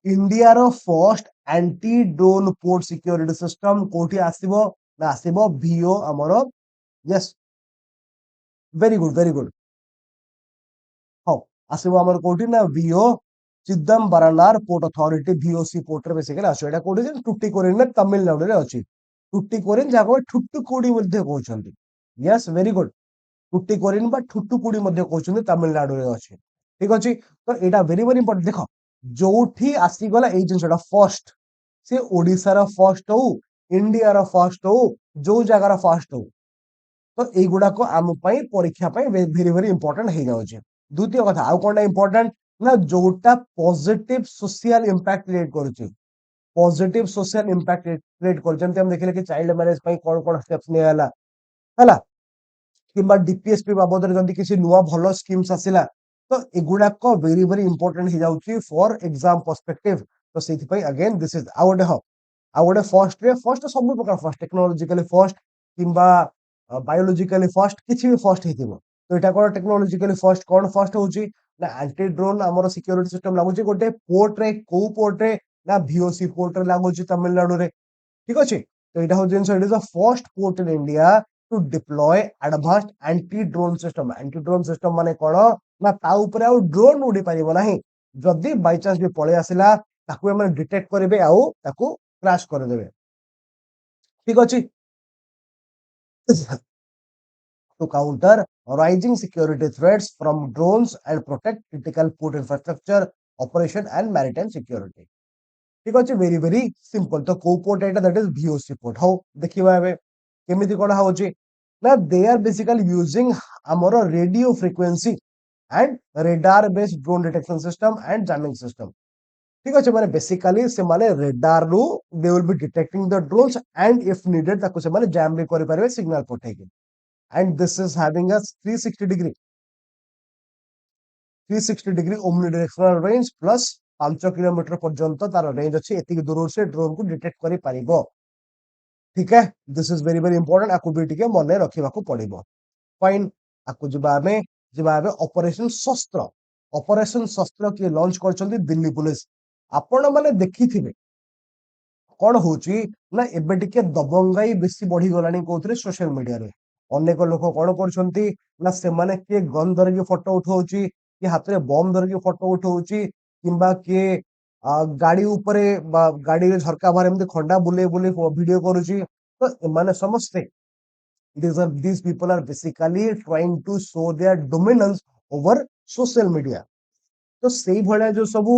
[SPEAKER 1] इंडिया रो first anti drone port security system कोठी आसीबो ना आसीबो वीओ हमरो यस वेरी गुड हो आसीबो हमर कोठी ना VO Chidambaranar port authority VOC port रे बेसिकली आछो एटा कोठी जे टुटीकोरिन ने तमिलनाडु रे अछि टुटीकोरिन जाको ठुट्टुकोडी मध्ये कहउछन्ती यस वेरी गुड टुटीकोरिन बा ठुट्टुकोडी मध्ये कहउछन्ती तमिलनाडु रे अछि ठीक अछि तो एटा वेरी इंपोर्टेंट देखो जोठी आसी गला ए जिनसटा फर्स्ट से ओडिसा रा फर्स्ट हो इंडिया रा फर्स्ट हो जो जगह रा फर्स्ट हो तो एगुडा को आम पई परीक्षा पई वेरी वेरी इंपोर्टेंट हे जाउछे द्वितीय कथा आउ कोनटा इंपोर्टेंट ना जोटा पॉजिटिव सोशल इंपैक्ट क्रिएट करूछे पॉजिटिव सोशल इंपैक्ट क्रिएट कर जेमते हम देखले कि चाइल्ड मैरिज पई कोन कोन स्टेप्स ने हला किंबा डीपीएसपी बाबद रे जंदी किसी नुवा भलो स्कीम्स आसिला तो एगुडा को वेरी इंपोर्टेंट हे जाउची फॉर एग्जाम पर्सपेक्टिव तो सेति पई अगेन दिस इज आउट हो आउट फर्स्ट सब प्रकार फर्स्ट टेक्नोलॉजिकली फर्स्ट किंबा बायोलॉजिकली फर्स्ट किछि भी फर्स्ट हेतिबो तो एटा कोन टेक्नोलॉजिकली फर्स्ट कोन फर्स्ट होची ना एंटी ड्रोन हमर सिक्योरिटी सिस्टम लागुची गोटे पोर्ट रे को पोर्ट रे ना वीओसी पोर्ट रे लागुची तमिलनाडु रे ठीक अछि तो एटा हो जिंस it is the first port in India to deploy advanced anti drone system माने कोन ना ता ऊपर आ ड्रोन उडी परिबो नाही जदी बाय चांस भी पळे आसिला ताकू हम डिटेक्ट करबे आउ ताकू क्रैश कर देबे ठीक अछि to counter rising security threats from drones and protect critical port infrastructure operation and maritime security ठीक अछि वेरी सिंपल तो को port Etah that is VOC port how देखिबा एबे केमिति कोन होउची ना दे आर बेसिकली यूजिंग हमर radio frequency and radar based drone detection system and jamming system ठीक अच्छे माने बेसिकली से माने रेडार रू they will be detecting the drones and if needed ताको से माने जैम भी करि पारबे सिग्नल पठेके and this is having a 360 degree omnidirectional range plus 5 kilometre पर्यंत तार रेंज अच्छी एतिक दूर से ड्रोन को डिटेक्ट करि पारिबो ठीक है this is very very important आपको भी ठीक है मन रखा पड़ो फाइन आपको जब ऑपरेशन शस्त्र किए लॉन्च कर दिल्ली पुलिस आपण माने देखी कौन होची ना एबे टिके दबंगाई बेसी बढ़ी गलानी कोथरे सोशल मीडिया रे अनेक लोक कौन करछंती ना से माने के गन धरकी फोटो उठाउची कि हाथ रे बम धरकी फोटो उठाउची किंबा के गाड़ी ऊपरे गाड़ी रे झरका बाहर एमते खंडा बुले बुले वीडियो करूची तो माने समझते these people are basically trying to show their dominance over social media तो सेही भलिया जो सब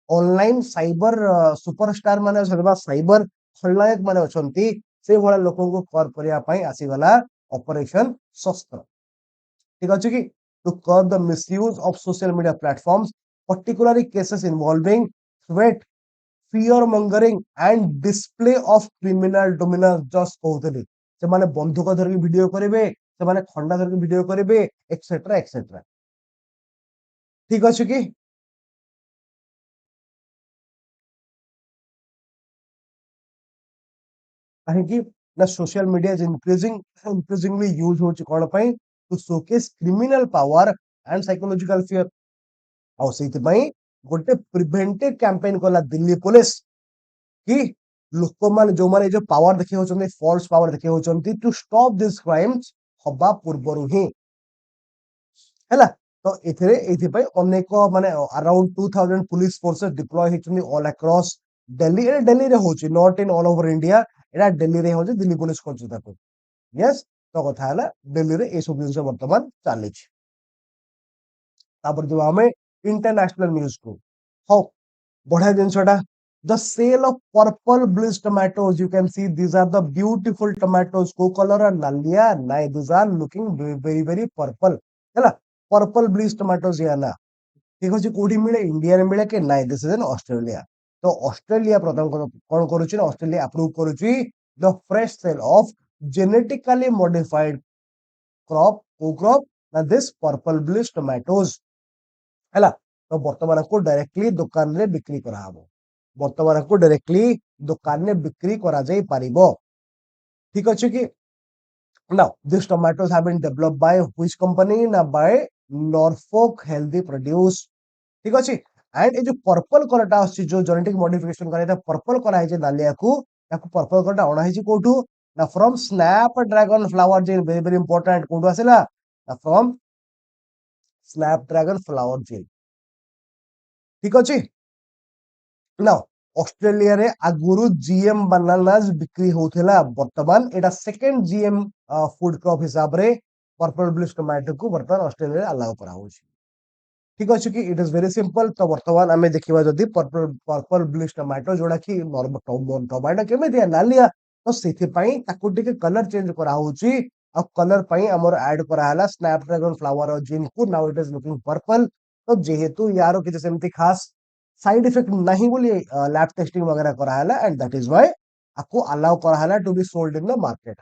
[SPEAKER 1] ऑनलाइन साइबर सुपरस्टार माने अथवा साइबर खलनायक माने अछंती से भलिया लोकन को कर करिया पई आसीगला ऑपरेशन शस्त्र ठीक अछि कि to curb the misuse of social media platforms particularly cases involving threat fear mongering and display of criminal dominance just कहउतली से माने बंदूक धरकी वीडियो करिवे से माने खंडा धरकी वीडियो करिवे एक्सेट्रा ठीक अछि कि काहेकि ना social media is increasingly use होची कोन पई to showcase criminal power and psychological fear और सेति पई गोटे प्रिवेंटिव कैंपेन कला दिल्ली पुलिस कि लोक मान जो माने जो पावर देखि होचंती फॉल्स पावर देखि होचंती टू स्टॉप दिस क्राइम्स हबा पूर्वरु ही हैला तो एथि पई अनेक माने अराउंड 2000 पुलिस फोर्सेस डिप्लॉय हिचनी ऑल अक्रॉस दिल्ली रे होची not in all over India एटा दिल्ली रे होची दिल्ली पुलिस करछु ताको यस तो कथा हला दिल्ली रे ए सब जिंस वर्तमान चाली छी तापर जो हमें इंटरनेशनल न्यूज़ को हो बढ़िया जिनसटा the sale of purple bliss tomatoes you can see these are the beautiful tomatoes co color are nalia nai these are looking very purple हैला purple bliss tomatoes या ना ठीक अछि कोडी मिले इंडिया रे मिले के नाइ दिस इज इन ऑस्ट्रेलिया तो ऑस्ट्रेलिया प्रथम कोन करूची ऑस्ट्रेलिया अप्रूव करूची the fresh sale of genetically modified crop ना दिस पर्पल ब्लिस टोमेटोज हैला तो वर्तमान को डायरेक्टली दुकान रे बिक्री करा हबो वर्तमान को डायरेक्टली दुकान रे बिक्री करा जाई पारिबो ठीक अछि कि now this tomatoes have been developed by which company na by Norfolk healthy produce ठीक अछि एंड ए जो पर्पल कलरटा अछि जो जेनेटिक मॉडिफिकेशन करे था पर्पल करा है जे नालिया को याको पर्पल कलरटा अणा है जे कोठू ना from snap dragon flower gel very very important कोठू आसेला ना from snap dragon flower gel ठीक अछि नाउ ऑस्ट्रेलिया रे आगुरु जीएम बनानास बिक्री होथेला वर्तमान एटा सेकंड जीएम फूड क्रॉप हिसाब रे पर्पल ब्लिस टोमेटो को वर्तमान ऑस्ट्रेलिया रे अलाउ करा होछि ठीक अछि कि इट इज वेरी सिंपल तो वर्तमान हमें देखिबा जदी पर्पल ब्लिस टोमेटो जोडा कि नॉर्मल टोमेटो केमे दिया नालिया तो सेथि पई ताको टिके कलर चेंज करा होछि आ कलर पई हमर ऐड करा हला स्नैपड्रैगन फ्लावर जिन को now it is looking purple तो जेहेतु यारो कि सेमति खास साइड इफेक्ट नहीं बोली लैब टेस्टिंग वगैरह करा हला एंड दैट इज व्हाई आपको अलाउ करा हला to be sold in the market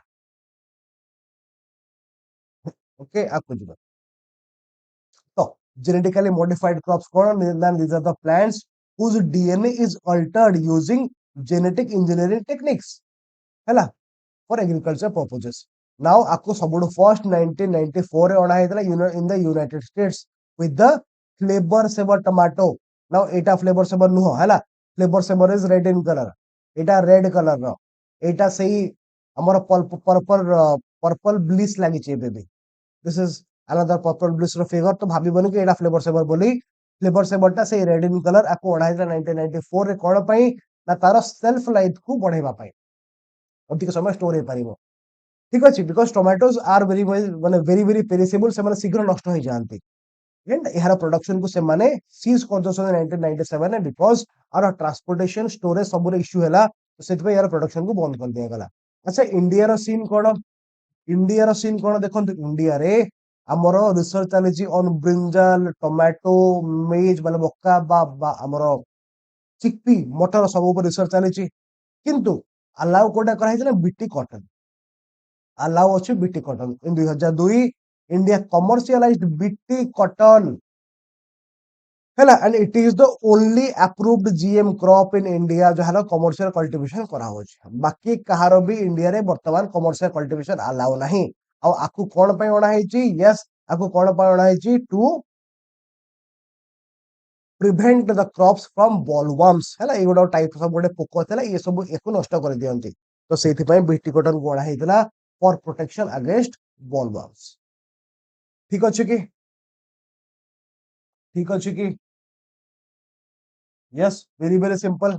[SPEAKER 1] okay आपको जी तो genetically modified crops then these are the plants whose DNA is altered using genetic engineering techniques हैला for agriculture purposes now आपको सबुड first 1994 रे अणा हेतला in the United States with the flavor saver tomato now एटा flavour saver नुह हैला flavour saver is red in colour एटा red colour रो एटा सही हमर पर्पल ब्लिस लागि छै baby this is another purple bliss रो फिगर तो भाबी बने कि एटा फ्लेवर सेवर बोली फ्लेवर सेवरटा से रेड इन कलर आपको ओढाइला 1994 रे कोन पई ना तार सेल्फ लाइफ को बढ़ेबा पई अधिक समय स्टोर हे पारिबो ठीक अछि because tomatoes are very very perishable so माने शीघ्र नष्ट हो जानती एंड एहार प्रोडक्शन को से माने सीज कर दसन 1997 ने बिकॉज़ आर ट्रांसपोर्टेशन स्टोरेज सब रे इश्यू हैला तो सेति पे यार प्रोडक्शन को बंद कर दिया गला अच्छा इंडिया रो सीन कोन देखंतु इंडिया रे हमरो रिसर्च चली ऑन ब्रिंजल टोमेटो मेज माने मक्का बा हमरो चिकपी मटर सब ऊपर रिसर्च चली किंतु अलाउ कोटा करा बीटी कॉटन अलाउ अच्छे BT cotton in 2002 India commercialised BT cotton है and it is the only approved GM crop in India जहां कमर्शियल कल्टिवेशन करा बाकी कहार भी इंडिया रे वर्तमान कमर्शियल कल्टिवेशन अलाउ नहीं आकु कौन पे अणा है यस आकु कौन पे अणा है to prevent the crops from bollworms है ये गोटे टाइप सब गोटे पोक था ये सब एक नष्ट कर दियंती तो से बीटी कॉटन को अणा होता फॉर प्रोटेक्शन अगेंस्ट बॉलवर्म्स ठीक अच्छे कि ठीक अच्छे कि यस वेरी वेरी सिंपल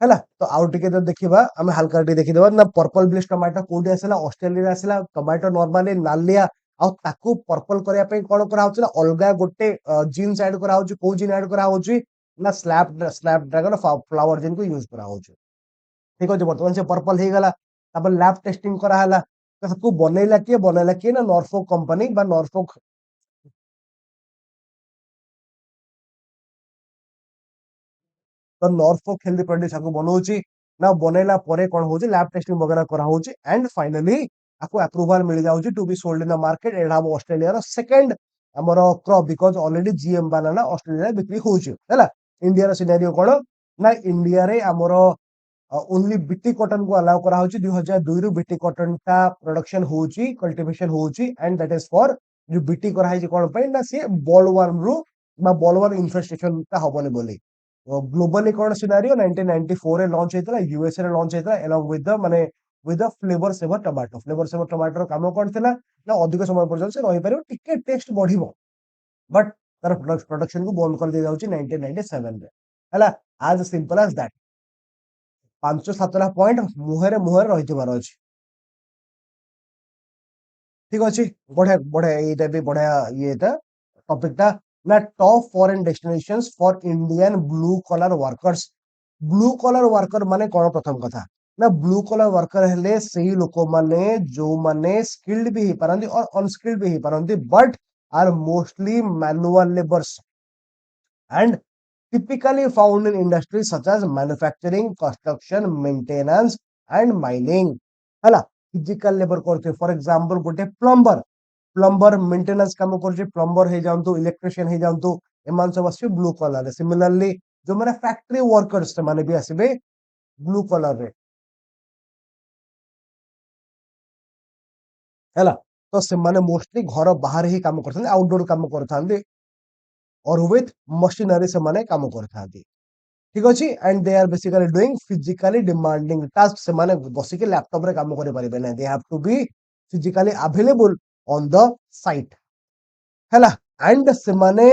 [SPEAKER 1] है तो आउ टिके तो देखिबा हमें हल्का टी देखिदेबा ना पर्पल ब्लिश टमाटो कोडी आसला ऑस्ट्रेलिया आसला टमाटो नॉर्मली नालिया आ ताकू पर्पल करिया पे कोन करा होछ ना अलगा गोटे जीन्स ऐड करा होछ को जीन ऐड करा होछ ना स्लैप ड्रैगन फ्लावर जीन को यूज करा होछ ठीक होछ वर्तमान से पर्पल हे गला तब लैब टेस्टिंग करा हला तो सबको बनेला के ना नॉर्फोक कंपनी बा नॉर्फोक तो नॉर्फोक हेल्दी प्रोड्यूस को बनाऊची ना बनैला परे कोन होची लैब टेस्टिंग वगैरह करा होची एंड फाइनली आपको अप्रूवल मिल जाउची to be sold in the market एडा ऑस्ट्रेलिया रो सेकंड हमर crop because already GM banana Australia बिक्री होची हैला इंडिया रो सिनेरियो कोन ना इंडिया रे हमर ओनली बीटी कॉटन को अलाउ करा होची 2002 रु बीटी कॉटन का प्रोडक्शन होची कल्टीवेशन होची एंड दैट इज फॉर जो बीटी करा है कोन पे ना से बॉलवर्म रु बा बॉलवर्म इन्फेस्टेशन का होबनी बोली ग्लोबली कौन सिनारियो 1994 रे लॉन्च हेतला यूएसए रे लॉन्च हेतला अलोंग विद द माने with the Flavr Savr tomato काम कोन थिला ना अधिक समय पर्यंत से रहि परियो टिके टेस्ट बढ़िबो बट तार प्रोडक्शन को बंद कर दे जाउची 1997 रे हला आज सिंपल एज दैट 5-7 पॉइंट मुहरे रहिथिबार अछि ठीक अछि बढ़िया बढ़िया एटा भी बढ़िया येटा टॉपिक ना top foreign destinations for Indian blue colour workers blue collar worker माने कौन प्रथम कथा ना ब्लू कलर वर्कर हेले सही लोक माने जो माने स्किल्ड भी ही पारंती और अनस्किल्ड भी ही पारंती but are mostly manual labours and typically found in industries such as manufacturing, construction, maintenance and mining. है फिजिकल लेबर करते फॉर एग्जांपल गोटे प्लम्बर मेंटेनेंस काम करछे प्लम्बर हे जानतो इलेक्ट्रिशियन हे जानतो एमान सब आसे ब्लू कलर सिमिलरली जो माने फैक्ट्री वर्कर्स से माने भी आसीबे ब्लू कलर रे हैला तो से माने मोस्टली घर बाहर ही काम करथान आउटडोर काम करथान और विथ मशीनरी से माने काम करथान ठीक अछि and they are basically doing physically demanding task so माने बसी के लैपटॉप रे काम करे परिबे ना they have to be physically available on the site हैला एंड से माने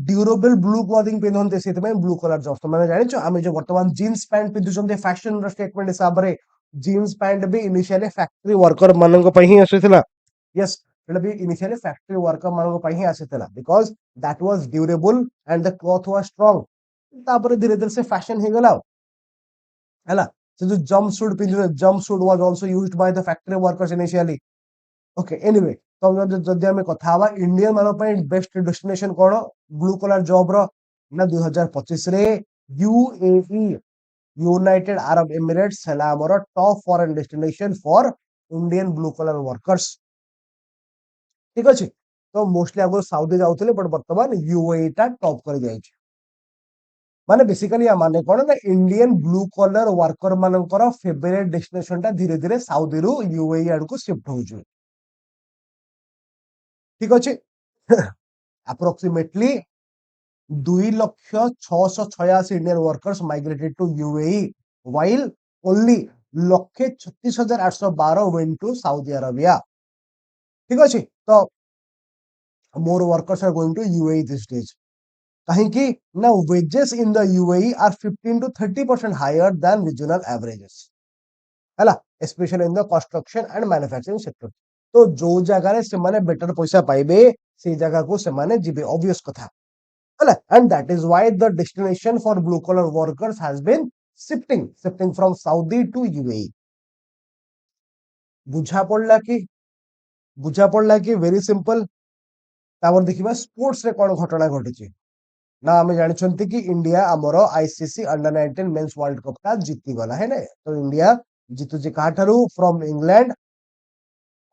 [SPEAKER 1] ड्यूरेबल ब्लू क्लॉथिंग पिनहंते सेते में ब्लू कलर जॉब तो माने जानि छ आमे जो वर्तमान जींस पैंट पिंधुछन्ते फैशन रो स्टेटमेंट हिसाब रे जींस पैंट भी इनिशियली फैक्ट्री वर्कर मानन को पही आसीथिला यस एटा भी इनिशियली फैक्ट्री वर्कर मानन को पही आसीथिला because that was durable and the cloth was strong तापर धीरे धीरे से फैशन हे गला हैला से जो jump suit was also used by the factory workers initially okay anyway तो जदि हमें कथा हवा इंडियन मान पे बेस्ट डेस्टिनेशन कोन ब्लू कलर जॉब रो ना 2025 रे यूएई यूनाइटेड अरब एमिरेट्स हला हमर top foreign destination for Indian blue colour workers ठीक अछि तो मोस्टली आगो सऊदी जाउतले बट वर्तमान यूएई टा टॉप कर जाय माने बेसिकली या माने कोन ना इंडियन ब्लू कलर वर्कर मानकर फेवरेट डेस्टिनेशन टा धीरे धीरे सऊदी रु यूएई आड़ को शिफ्ट हो जो ठीक अछि approximately 2,06,86 Indian workers migrated to UAE while only 1,36,812 went to Saudi Arabia ठीक अछि तो more workers are going to UAE this days कहीं की ना wages in the UAE are 15 to 30% higher than regional averages हैला especially in the construction and manufacturing sector तो जो जगह रे से माने बेटर पैसा पाइबे से जगह को से माने जिबे ऑब्वियस कथा हैला and that is why the destination for blue collar workers has been shifting from Saudi to UAE बुझा पड़ला कि वेरी सिंपल तापर देखिबा स्पोर्ट्स रे कोन घटना घटिछि ना आम जानते कि इंडिया आमर ICC under 19 men's world cup का जीती गला है ना तो इंडिया जीतुची काठारू फ्रॉम इंग्लैंड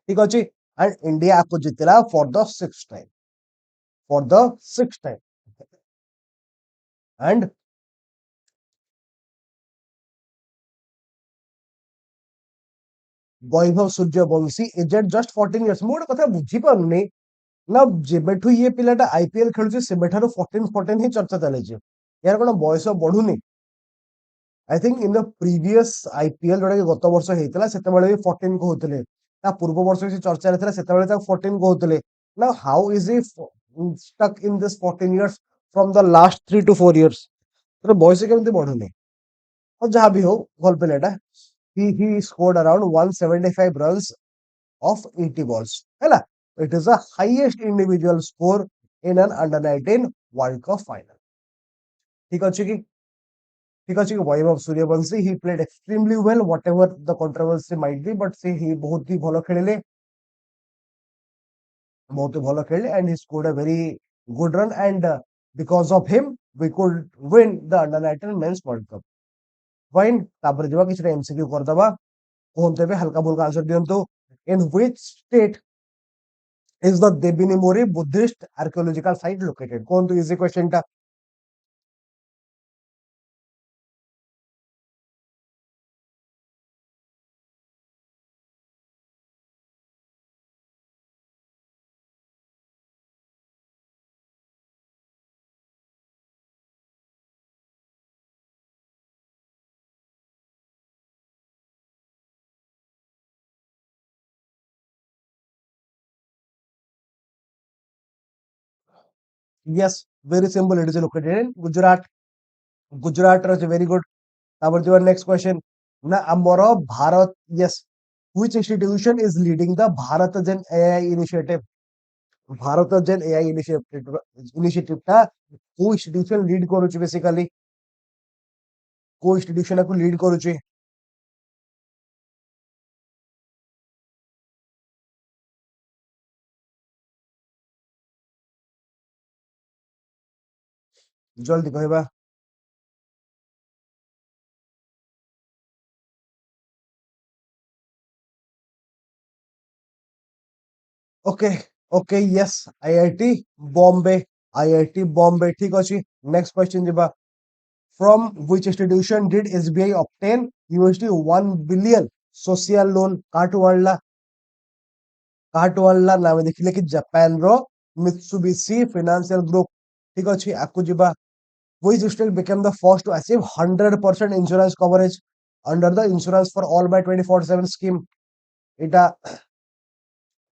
[SPEAKER 1] ठीक अच्छे एंड इंडिया आपको जीतला for the six time and Vaibhav Suryavanshi is at just 14 years मु गोटे कथा बुझी पारुनी ना जेबेठु ये पिलाटा आईपीएल खेलुचे सेबेठारु 14 ही चर्चा चलेछि यार कोन बयस बढ़ुनी I think in the previous IPL जोटा कि गत वर्ष हेतला सेते बेले भी 14 कहउतले ता पूर्व वर्ष से चर्चा रहथला सेते बेले ता 14 कहउतले now how is he stuck in this 14 years from the last 3 to 4 years तो बयस केमति बढ़ुनी और जहां भी हो भल पिलाटा he scored around 175 runs of 80 balls है it is the highest individual score in an under 19 world cup final ठीक अच्छे कि ठीक अच्छे कि Vaibhav Suryavanshi he played extremely well whatever the controversy might be but see he बहुत ही भलो खेलिले बहुत ही भलो खेलिले and he scored a very good run and because of him we could win the under 19 men's world cup fine तापर जवा किछ MCQ कर दबा कोनते पे हल्का फुल्का answer दियंतु in which state is the Devnimori Buddhist archaeological site located कौन तो इजी क्वेश्चन टा yes very simple it is located in Gujarat is very good तापर जो नेक्स्ट क्वेश्चन ना अमर Bharat yes which institution is leading the BharatGen AI initiative BharatGen AI initiative टा को institution lead करूची basically को इंस्टीट्यूशन को lead करूची जल्दी कहबा okay okay yes IIT Bombay IIT Bombay ठीक अछि नेक्स्ट क्वेश्चन जिबा from which institution did SBI obtain USD 1 billion social loan काटवाला नाम देखिले कि जापान रो मित्सुबिशी फाइनेंशियल ग्रुप ठीक अछि आकु जिबा which state became the first to achieve 100% insurance coverage under the insurance for all by 24/7 scheme इटा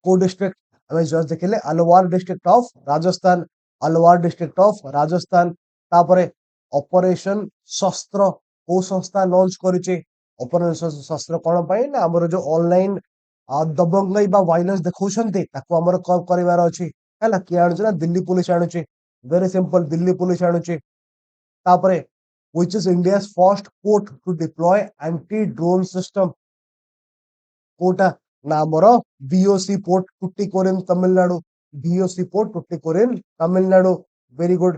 [SPEAKER 1] को district हमें just देखिले Alwar district of Rajasthan Alwar district of Rajasthan तापरे ऑपरेशन शस्त्र को संस्था लॉन्च करिचे ऑपरेशन शस्त्र कोन पई ना हमर जो ऑनलाइन दबंगई बा वायलेंस देखौछन्ते ताको हमर कॉल करिवार अछि हैला कि आनुछ ना दिल्ली पुलिस आनुचे वेरी सिंपल दिल्ली पुलिस आनुचे तापरे which is India's first port to deploy anti-drone system Kota ना हमर BOC port Tuticorin Tamil Nadu BOC port Tuticorin Tamil Nadu very good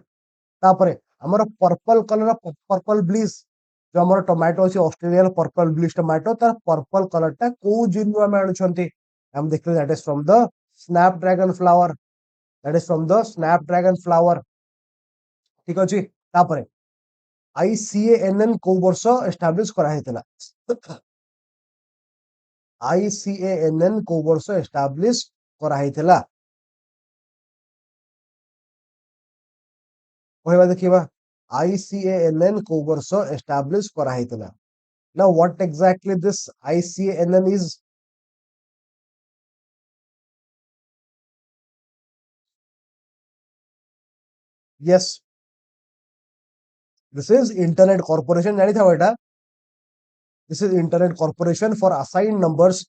[SPEAKER 1] तापरे हमर पर्पल कलर पर्पल ब्लिस जो हमर टोमेटो अछि ऑस्ट्रेलियन पर्पल ब्लिस टोमेटो तार पर्पल कलर टा को जिनु हम आनुछंती हम देखले that is from the Snapdragon flower that is from the Snapdragon flower ठीक अछि तापरे आईसीएएनएन को वर्ष एस्टैब्लिश करा हेतला आईसीएएनएन को वर्ष एस्टैब्लिश करा हेतला कहबा देखिबा आईसीएएनएन को वर्ष एस्टैब्लिश करा हेतला now what exactly this ICANN is yes this is internet corporation जानी था बेटा this is internet corporation for assigned numbers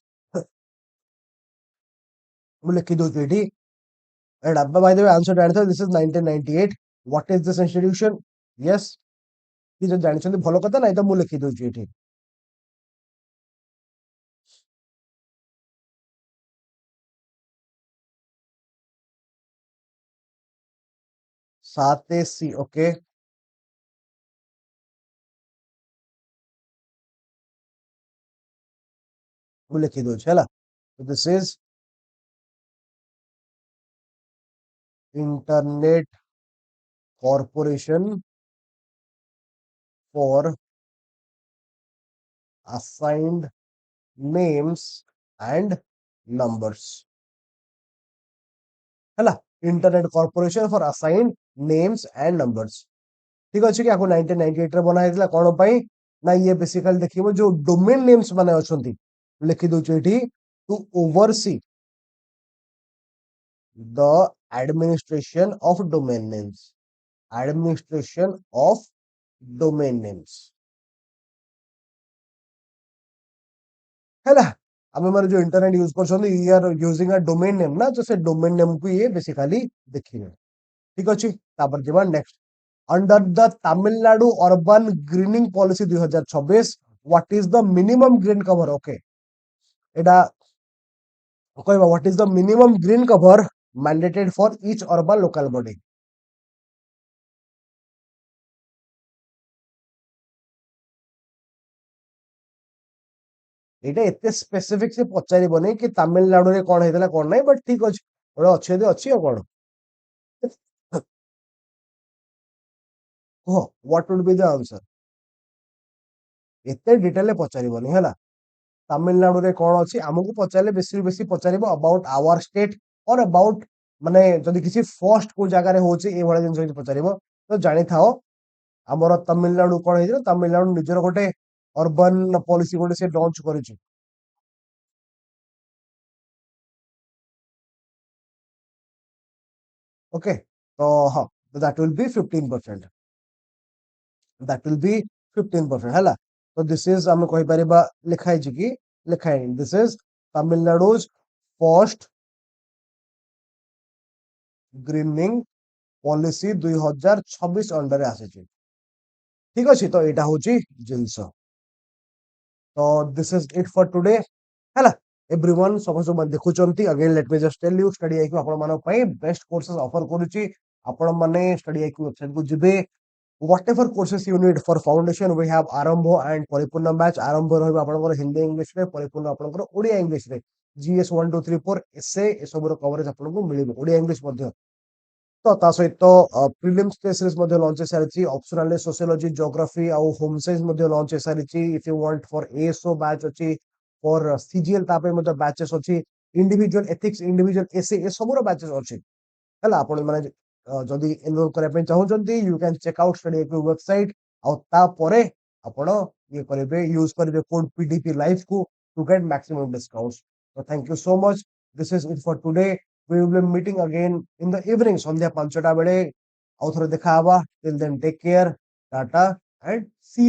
[SPEAKER 1] ମୁଁ ଲେଖି ଦଉଛି ଏଠି and abba by the way answer ଜାଣିଥା this is 1998 what is this institution yes କି ଯଦି ଜାଣିଛନ୍ତି ଭଲ କଥା ନାଇଁ ତ ମୁଁ ଲେଖି ଦଉଛି ଏଠି सातेसी ओके ମୁଁ ଲେଖି ଦଉଛି ହେଲା this is Internet Corporation for Assigned Names and Numbers है Internet Corporation for Assigned Names and Numbers ठीक अच्छे कि 1998 रे बना ହେଇଥିଲା कोन पई ना ये बेसिकली देखिबो जो डोमेन नेम्स माने अछंती लिखि दउछु एठी to oversee the administration of domain names administration of domain names हैला हमें माने जो इंटरनेट यूज करछन we are using a domain name ना जो से डोमेन नेम को ये बेसिकली देखिबे ठीक अछि तापर जेबा next under the Tamil Nadu urban grinning policy 2026 what is the minimum green cover okay एटा कहबा what is the minimum green cover mandated for each urban local body एटा एते स्पेसिफिक से पचारिबनी कि तमिलनाडु रे कोन हेतला कोन नै बट ठीक अछि ओडा अछि यदि अछि आ कोन हो what would be the answer एते डिटेल पचारिबनी हैला तमिलनाडु रे कोन अछि हमकु पचारले बेसी बेसी पचारिबो अबाउट आवर स्टेट और अबाउट माने जदि किसी फर्स्ट को जगह रे होछि ए वाला जिंस पचारिबो तो जानि थाओ हमर तमिलनाडु कोन हेजो तमिलनाडु निजर गोटे अर्बन पॉलिसी गोटे से लॉन्च करिछि ओके तो हां that will be 15% that will be 15% हैला तो दिस इज हम कहि परिबा लिखाइ छि कि लिखाइ this is Tamilnadu's first grinning policy 2026 under आसे ठीक अछि तो एटा होची जिंस तो this is it for today हैला एवरीवन सब सब देखुचंती again let me just tell you study IQ आपण मानो पई बेस्ट कोर्सेस ऑफर करूची आपण माने स्टडी आईक्यू वेबसाइट को जिबे whatever courses you need for foundation we have आरंभ and परिपूर्ण बैच आरंभ रहबा आपनकर हिंदी इंग्लिश रे परिपूर्ण आपनकर ओडिया इंग्लिश रे जीएस 1 2 3 4 एसए ए सब रो कवरेज आपनको मिलिबो ओडिया इंग्लिश मध्ये तो ता सहित प्रीलिम्स टेस्ट सीरीज मध्ये लॉन्च सारिची ऑप्शनल सोशियोलॉजी ज्योग्राफी और होम साइंस मध्ये लॉन्च सारिची if you want for ASO batch अछि फॉर सीजीएल तापे मध्ये बैचेस अछि individual ethics individual essay सब रो बैचेस अछि हला आपण माने जदि एनरोल करै पे चाहउचंती you can check out Study IQ website और ता परे आपण ये करबे यूज करबे कोड पीडीपी लाइव को to get maximum discounts so thank you so much this is it for today we will be meeting again in the evening संध्या 5टा बेले आउ थरे देखा हवा till then take care tata and see you